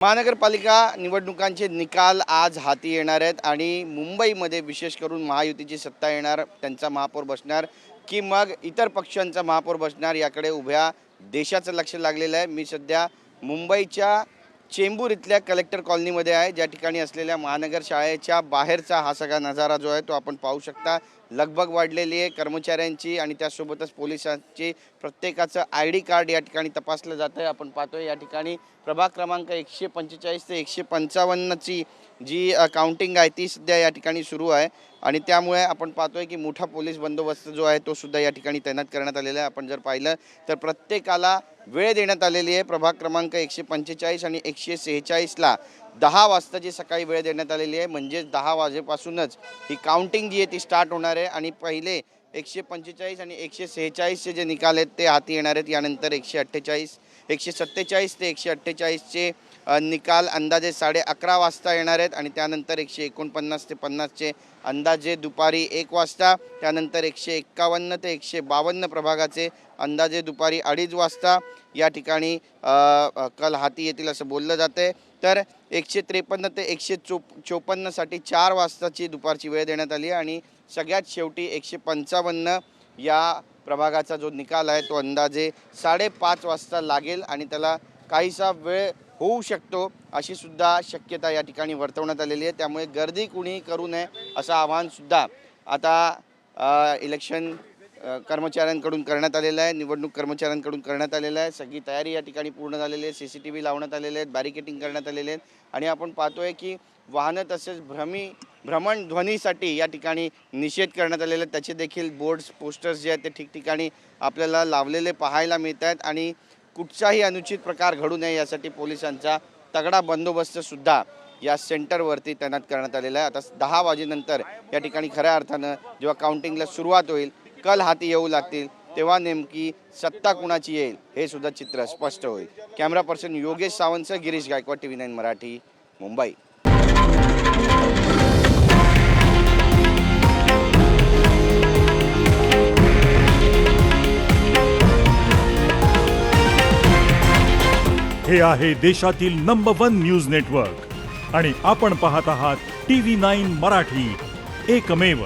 महानगरपालिका निवडणुकांचे निकाल आज हाती येणार आहेत आणि मुंबईमध्ये विशेष करून महायुतीची सत्ता येणार, त्यांचा महापौर बसणार की मग इतर पक्षांचा महापौर बसणार याकडे उभ्या देशाचं लक्ष लागलेलं आहे। मी सध्या मुंबईच्या चेंबूर इथल्या कलेक्टर कॉलनीमध्ये आहे, ज्या ठिकाणी असलेल्या महानगर शाळेच्या बाहेरचा हा सगळा नजारा जो आहे तो आपण पाहू शकता। लगबग वाढलेली आहे कर्मचाऱ्यांची आणि त्यासोबतच पोलिसांची, प्रत्येकाचं ID कार्ड या ठिकाणी तपासलं जात आहे। आपण पाहतोय या ठिकाणी प्रभाग क्रमांक 145 ते 155ची जी काउंटिंग आहे ती सध्या या ठिकाणी सुरू आहे आणि त्यामुळे आपण पाहतोय की मोठा पोलीस बंदोबस्त जो आहे तो सुद्धा या ठिकाणी तैनात करण्यात आलेला आहे। आपण जर पाहिलं तर प्रत्येकाला वेळ देण्यात आलेली आहे। प्रभाग क्रमांक 145 आणि 146ला 10 वाजताची सकाळी वेळ देण्यात आलेली आहे, म्हणजे 10 वाजेपासूनच ही काउंटिंग जी आहे ती स्टार्ट होणार आहे आणि पहिले 145 आणि 146चे जे निकाल आहेत ते हाती येणार आहेत। यानंतर 147 ते 148चे निकाल अंदाजे 11:30 वाजता येणार आहेत आणि त्यानंतर 149 ते 50चे अंदाजे दुपारी 1 वाजता, त्यानंतर 151 ते 152 प्रभागाचे अंदाजे दुपारी 2:30 वाजता या ठिकाणी कल हाती येतील असं बोललं जाते। तर 153 ते 154साठी 4 वाजताची दुपारची वेळ देण्यात आली आणि सगळ्यात शेवटी 155 या प्रभागाचा जो निकाल आहे तो अंदाजे 5:30 वाजता लागेल आणि त्याला काहीसा वेळ होऊ शकतो अशी सुद्धा शक्यता या ठिकाणी वर्तवण्यात आलेली आहे। त्यामुळे गर्दी कुणी करू नये असं आवाहन सुद्धा आता इलेक्शन कर्मचाऱ्यांकडून करण्यात आलेलं आहे, निवडणूक कर्मचाऱ्यांकडून करण्यात आलेलं आहे। सगळी तयारी या ठिकाणी पूर्ण झालेली आहे, CCTV लावण्यात आलेले आहेत, बॅरिकेटिंग करण्यात आलेले आहेत आणि आपण पाहतोय की वाहनं तसेच भ्रमणध्वनीसाठी या ठिकाणी निषेध करण्यात आलेले आहेत। त्याचे देखील बोर्ड्स पोस्टर्स जे आहेत ते ठिकठिकाणी आपल्याला लावलेले पाहायला मिळत आहेत आणि कुठचाही अनुचित प्रकार घडू नये यासाठी पोलिसांचा तगडा बंदोबस्त सुद्धा या सेंटरवरती तैनात करण्यात आलेला आहे। आता 10 वाजेनंतर या ठिकाणी खऱ्या अर्थानं जेव्हा काउंटिंगला सुरुवात होईल, कल हाती येऊ लागतील, तेव्हा नेमकी सत्ता कुणाची येईल हे सुद्धा चित्र स्पष्ट होईल। Camera person Yogesh Sawant, Girish Gaikwad, TV9 Marathi, Mumbai. हे आहे देशातील नंबर 1 न्यूज नेटवर्क आणि आपण पाहत आहात TV9 मराठी, एकमेव।